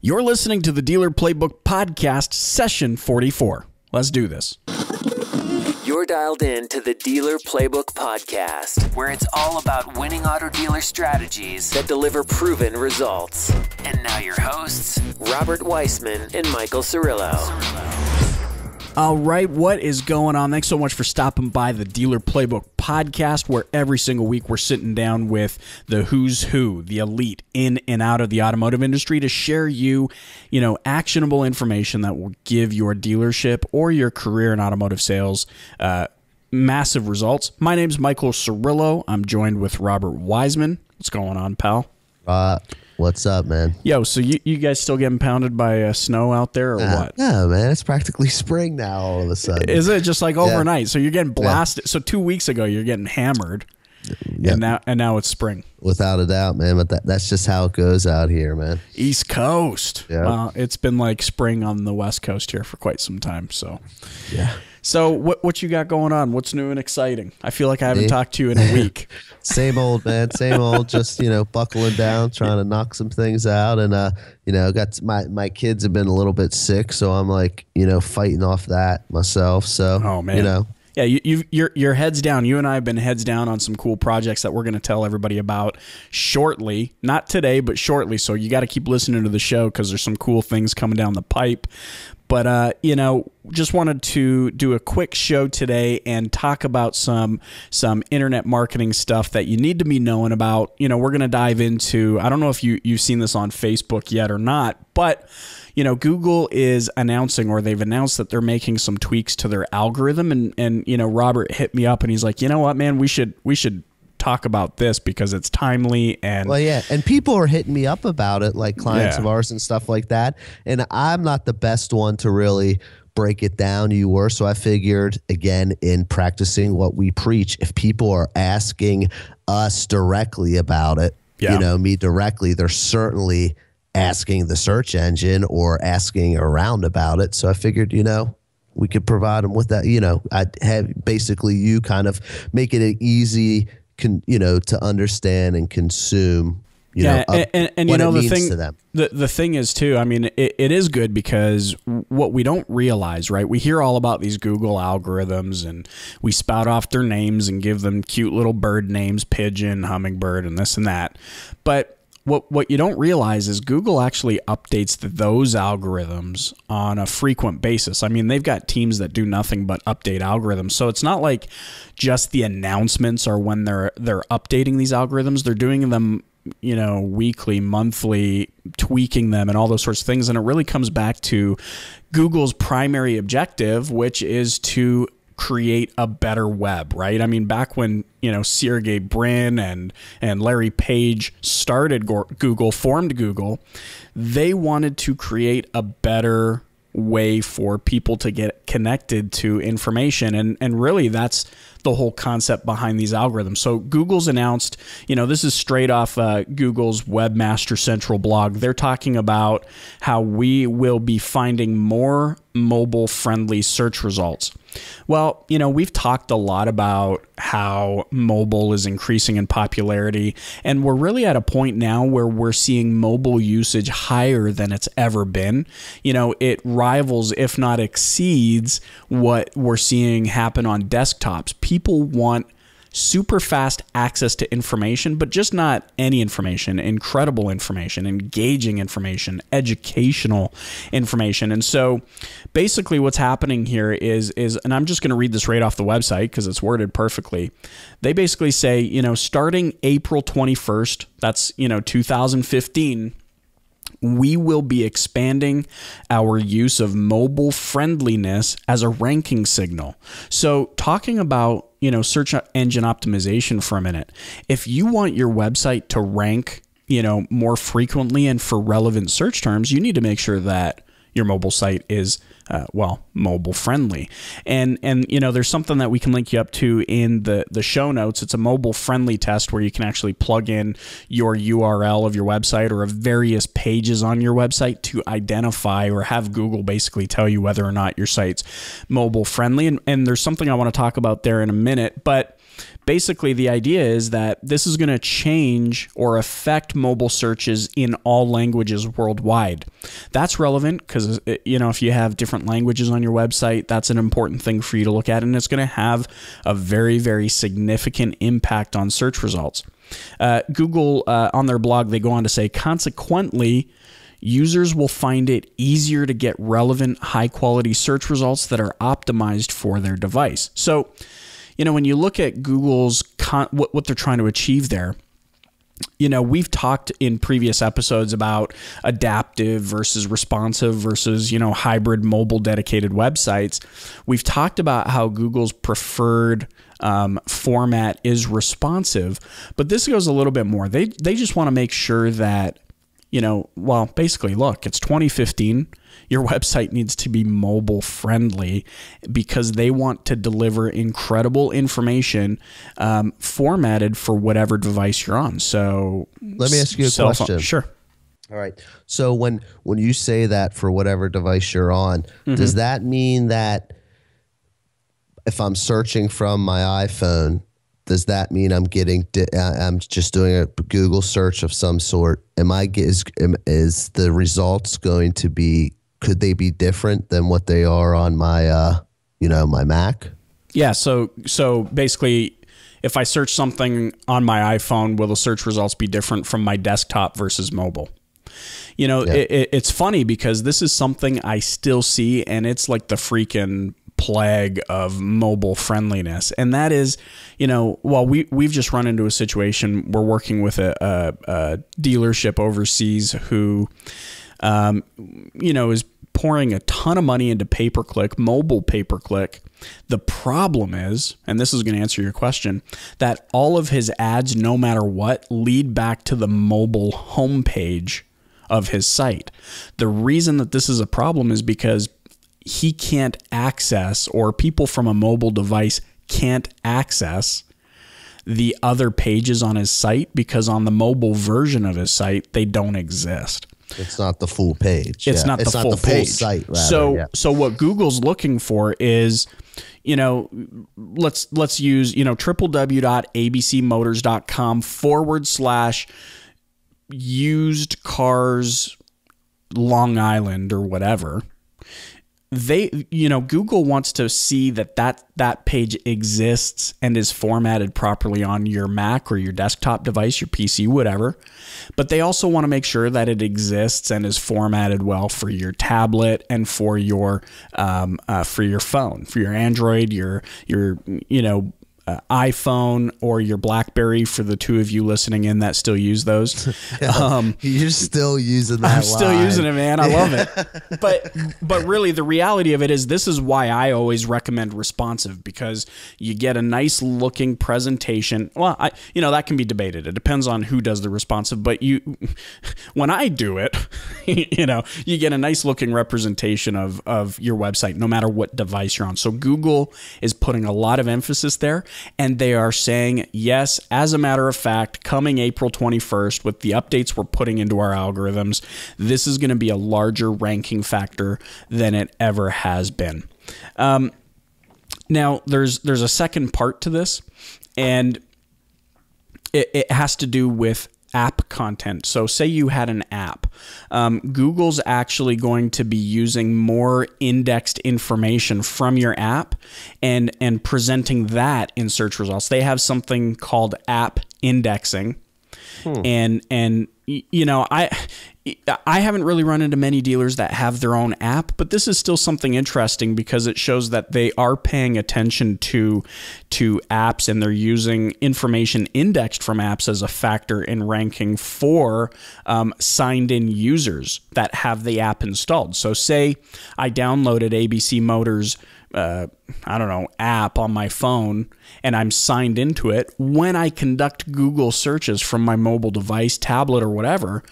You're listening to the Dealer Playbook Podcast, Session 44. Let's do this. You're dialed in to the Dealer Playbook Podcast, where it's all about winning auto dealer strategies that deliver proven results. And now your hosts, Robert Wiesman and Michael Cirillo. All right, what is going on? Thanks so much for stopping by the Dealer Playbook Podcast, where every single week we're sitting down with the who's who, the elite in and out of the automotive industry to share actionable information that will give your dealership or your career in automotive sales massive results. My name's Michael Cirillo. I'm joined with Robert Wiesman. What's going on, pal? What's up, man? Yo, so you guys still getting pounded by snow out there or what? No, man. It's practically spring now all of a sudden. Is it just like overnight? Yeah. So you're getting blasted. Yeah. So 2 weeks ago, you're getting hammered. Yep. And now it's spring. Without a doubt, man. But that's just how it goes out here, man. East Coast. Yeah. Well, it's been like spring on the West Coast here for quite some time. So, yeah. So what you got going on? What's new and exciting? I feel like I haven't talked to you in a week. Same old, man. Same old. Just buckling down, trying to knock some things out, and got my kids have been a little bit sick, so I'm like fighting off that myself. So oh man, yeah, you're heads down. You and I have been heads down on some cool projects that we're going to tell everybody about shortly. Not today, but shortly. So you got to keep listening to the show because there's some cool things coming down the pipe. But, just wanted to do a quick show today and talk about some internet marketing stuff that you need to be knowing about. We're going to dive into, I don't know if you've seen this on Facebook yet or not, but, Google is announcing, or they've announced that they're making some tweaks to their algorithm. And Robert hit me up and he's like, you know what, man, we should talk about this because it's timely. And well, yeah, and people are hitting me up about it, like clients of ours and stuff like that, and I'm not the best one to really break it down. You were, so I figured, again, in practicing what we preach, if people are asking us directly about it, me directly, they're certainly asking the search engine or asking around about it. So I figured, we could provide them with that. I'd have basically you kind of make it an easy to understand and consume, and what it means to them. The thing is too, I mean, it is good because what we don't realize, right? We hear all about these Google algorithms and we spout off their names and give them cute little bird names, pigeon, hummingbird, and this and that. But what you don't realize is Google actually updates those algorithms on a frequent basis. I mean, they've got teams that do nothing but update algorithms. So it's not like just the announcements are when they're updating these algorithms. They're doing them, weekly, monthly, tweaking them and all those sorts of things. And it really comes back to Google's primary objective, which is to create a better web, right? I mean, back when, Sergey Brin and Larry Page started Google, formed Google, they wanted to create a better way for people to get connected to information. And really that's the whole concept behind these algorithms. So Google's announced, this is straight off Google's Webmaster Central blog. They're talking about how we will be finding more mobile-friendly search results. Well, we've talked a lot about how mobile is increasing in popularity, and we're really at a point now where we're seeing mobile usage higher than it's ever been. It rivals, if not exceeds, what we're seeing happen on desktops. People want super fast access to information, but just not any information, incredible information, engaging information, educational information. And so basically what's happening here is, and I'm just going to read this right off the website because it's worded perfectly. They basically say, starting April 21st, that's, 2015, we will be expanding our use of mobile friendliness as a ranking signal. So talking about, search engine optimization for a minute, if you want your website to rank, more frequently and for relevant search terms, you need to make sure that your mobile site is mobile friendly. And there's something that we can link you up to in the show notes. It's a mobile friendly test where you can actually plug in your URL of your website or of various pages on your website to identify or have Google basically tell you whether or not your site's mobile friendly. And there's something I want to talk about there in a minute, but basically, the idea is that this is going to change or affect mobile searches in all languages worldwide. that's relevant because, if you have different languages on your website, that's an important thing for you to look at, and it's going to have a very, very significant impact on search results. Google, on their blog, they go on to say, consequently, users will find it easier to get relevant, high-quality search results that are optimized for their device. So, when you look at Google's what they're trying to achieve there, we've talked in previous episodes about adaptive versus responsive versus, hybrid mobile dedicated websites. We've talked about how Google's preferred format is responsive, but this goes a little bit more. They just want to make sure that, basically, look, it's 2015. Your website needs to be mobile friendly because they want to deliver incredible information formatted for whatever device you're on. So let me ask you a question. Sure. All right. So when you say that for whatever device you're on, does that mean that if I'm searching from my iPhone, does that mean I'm just doing a Google search of some sort? Is the results going to be, could they be different than what they are on my, my Mac? Yeah. So basically, if I search something on my iPhone, will the search results be different from my desktop versus mobile? It's funny because this is something I still see, and it's like the freaking plague of mobile friendliness. And that is, we've just run into a situation. We're working with a dealership overseas who, is pouring a ton of money into pay-per-click, mobile pay-per-click. The problem is, and this is going to answer your question, that all of his ads, no matter what, lead back to the mobile homepage of his site. The reason that this is a problem is because he can't access, or people from a mobile device can't access the other pages on his site because on the mobile version of his site, they don't exist. It's not the full page. It's not the full page. Site. Rather, so what Google's looking for is, let's use, www.abcmotors.com/used cars Long Island or whatever. Google wants to see that page exists and is formatted properly on your Mac or your desktop device, your PC, whatever. But they also want to make sure that it exists and is formatted well for your tablet and for your phone, for your Android, your iPhone or your BlackBerry, for the two of you listening in that still use those. You're still using that. I'm still using it, man. I love it. But really, the reality of it is, this is why I always recommend responsive, because you get a nice looking presentation. Well, that can be debated. It depends on who does the responsive. But when I do it, you get a nice looking representation of your website, no matter what device you're on. So Google is putting a lot of emphasis there. And they are saying, yes, as a matter of fact, coming April 21st, with the updates we're putting into our algorithms, this is going to be a larger ranking factor than it ever has been. Now, there's a second part to this, and it has to do with app content. So say you had an app. Google's actually going to be using more indexed information from your app and presenting that in search results. They have something called app indexing. And I haven't really run into many dealers that have their own app, but this is still something interesting because it shows that they are paying attention to apps, and they're using information indexed from apps as a factor in ranking for signed in users that have the app installed. So say I downloaded ABC Motors app on my phone and I'm signed into it. When I conduct Google searches from my mobile device, tablet, or whatever,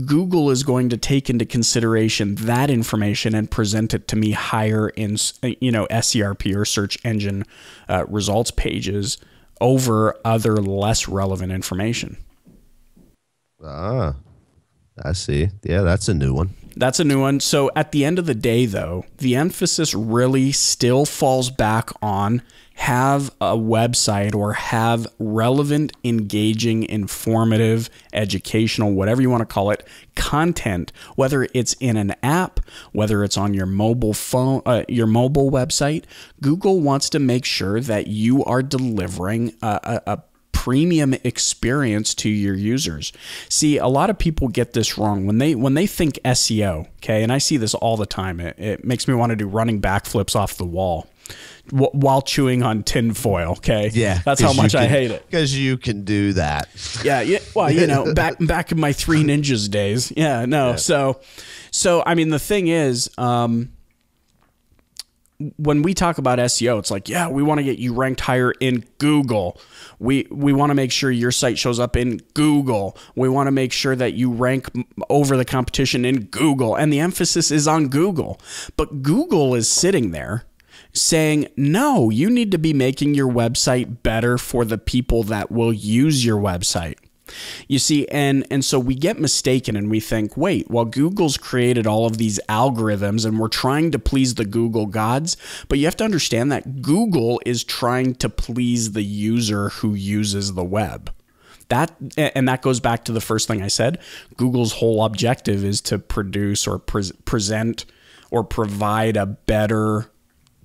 Google is going to take into consideration that information and present it to me higher in, SERP or search engine results pages over other less relevant information. I see. Yeah, that's a new one. That's a new one. So at the end of the day, though, the emphasis really still falls back on have a website or have relevant, engaging, informative, educational, whatever you want to call it, content, whether it's in an app, whether it's on your mobile phone, your mobile website. Google wants to make sure that you are delivering a premium experience to your users. See, a lot of people get this wrong when they think SEO, okay? And I see this all the time. It makes me want to do running backflips off the wall while chewing on tin foil, okay? Yeah. That's how much I hate it. Because you can do that. Yeah. Well, you know, back in my Three Ninjas days. Yeah, no. Yeah. So I mean, the thing is, when we talk about SEO, it's like, yeah, we want to get you ranked higher in Google. We want to make sure your site shows up in Google. We want to make sure that you rank over the competition in Google. And the emphasis is on Google. But Google is sitting there saying, no, you need to be making your website better for the people that will use your website. You see, and so we get mistaken and we think, wait, well, Google's created all of these algorithms and we're trying to please the Google gods. But you have to understand that Google is trying to please the user who uses the web. That goes back to the first thing I said. Google's whole objective is to produce or present or provide a better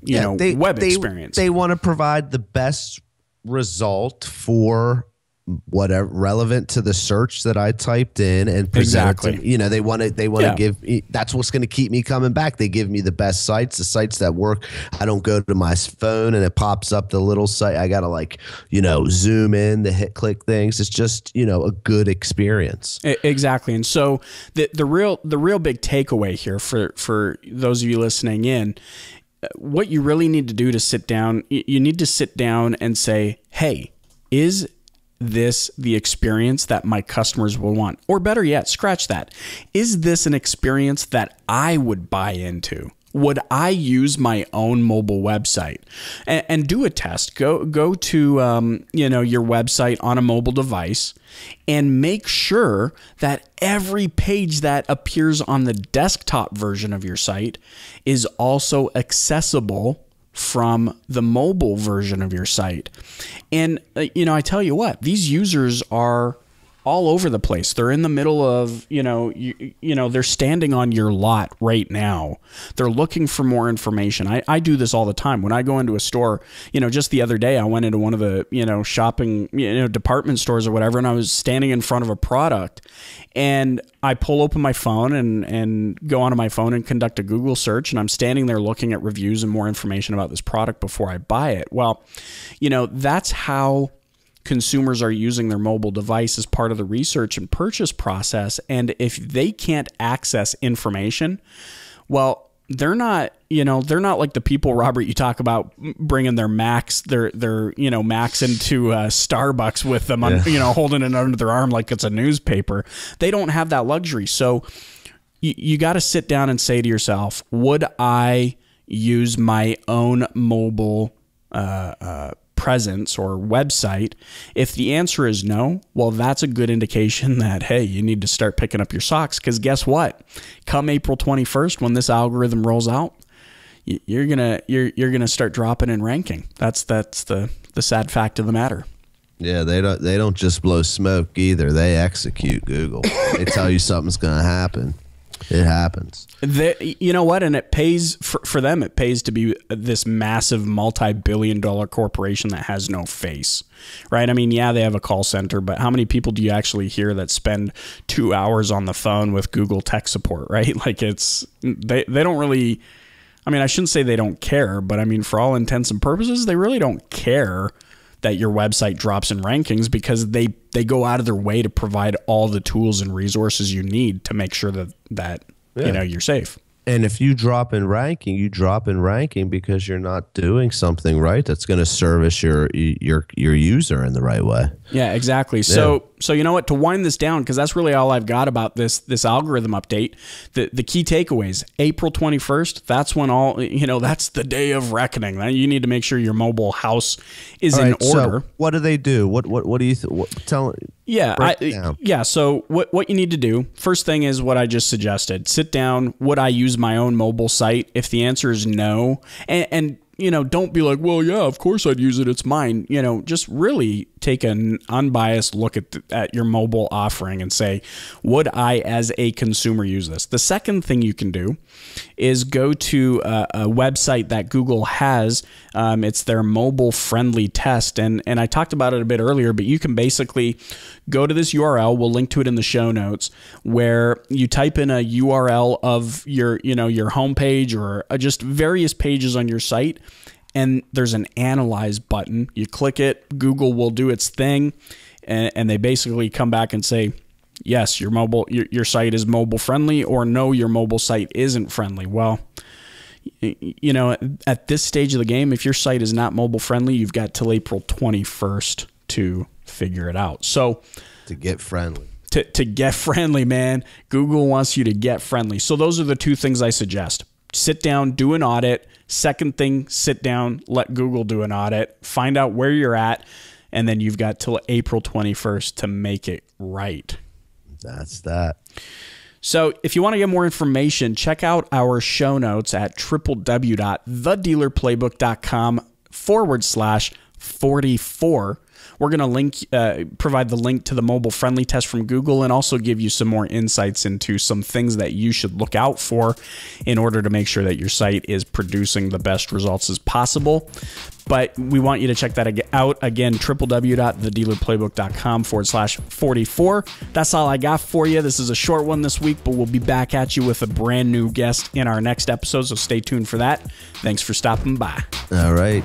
web experience. They want to provide the best result for whatever relevant to the search that I typed in and present. Exactly. They want to give me, that's what's going to keep me coming back. They give me the best sites, the sites that work. I don't go to my phone and it pops up the little site. I got to zoom in, the hit click things. It's just, a good experience. Exactly. And so the real big takeaway here for those of you listening in, what you really need to do to sit down, you need to sit down and say, hey, is this the experience that my customers will want? Or better yet, scratch that. Is this an experience that I would buy into? Would I use my own mobile website? And do a test. Go to your website on a mobile device and make sure that every page that appears on the desktop version of your site is also accessible from the mobile version of your site. And, I tell you what, these users are all over the place. They're in the middle of, they're standing on your lot right now. They're looking for more information. I do this all the time. When I go into a store, just the other day, I went into one of the, shopping, department stores or whatever, and I was standing in front of a product and I pull open my phone and go onto my phone and conduct a Google search. And I'm standing there looking at reviews and more information about this product before I buy it. Well, that's how consumers are using their mobile device as part of the research and purchase process. And if they can't access information, well, they're not like the people, Robert, you talk about bringing their Macs, their Macs into Starbucks with them, holding it under their arm like it's a newspaper. They don't have that luxury. So you got to sit down and say to yourself, would I use my own mobile presence or website? If the answer is no, well, that's a good indication that, hey, you need to start picking up your socks, because guess what? Come April 21st, when this algorithm rolls out, you're gonna start dropping in ranking. That's the sad fact of the matter. Yeah, they don't just blow smoke either. They execute. Google. They tell you something's gonna happen. It happens. You know what? And it pays for them. It pays to be this massive multi-billion-dollar corporation that has no face, right? I mean, yeah, they have a call center, but how many people do you actually hear that spend 2 hours on the phone with Google tech support, right? Like they don't really, I mean, I shouldn't say they don't care, but I mean, for all intents and purposes, they really don't care that your website drops in rankings, because they go out of their way to provide all the tools and resources you need to make sure that you're safe. And if you drop in ranking, because you're not doing something right that's going to service your user in the right way. Yeah, exactly. So you know what, to wind this down, because that's really all I've got about this algorithm update, the key takeaways: April 21st, that's when that's the day of reckoning. You need to make sure your mobile house is in order. So what do they do? What do you tell? Yeah. So what you need to do, first thing is what I just suggested. Sit down. Would I use my own mobile site? If the answer is no, and don't be like, well, yeah, of course I'd use it. It's mine. Just really take an unbiased look at your mobile offering and say, would I, as a consumer, use this? The second thing you can do is go to a website that Google has. It's their mobile friendly test. And I talked about it a bit earlier, but you can basically go to this URL. We'll link to it in the show notes, where you type in a URL of your homepage or just various pages on your site. And there's an analyze button. You click it, Google will do its thing, and they basically come back and say, yes, your site is mobile friendly, or no, your mobile site isn't friendly. Well, at this stage of the game, if your site is not mobile friendly, you've got till April 21st to figure it out. So to get friendly. To get friendly, man. Google wants you to get friendly. So those are the two things I suggest. Sit down, do an audit. Second thing, sit down, let Google do an audit, find out where you're at, and then you've got till April 21st to make it right. That's that. So if you want to get more information, check out our show notes at www.thedealerplaybook.com/44. We're going to provide the link to the mobile friendly test from Google, and also give you some more insights into some things that you should look out for in order to make sure that your site is producing the best results as possible. But we want you to check that out. Again, www.thedealerplaybook.com/44. That's all I got for you. This is a short one this week, but we'll be back at you with a brand new guest in our next episode, so stay tuned for that. Thanks for stopping by. All right.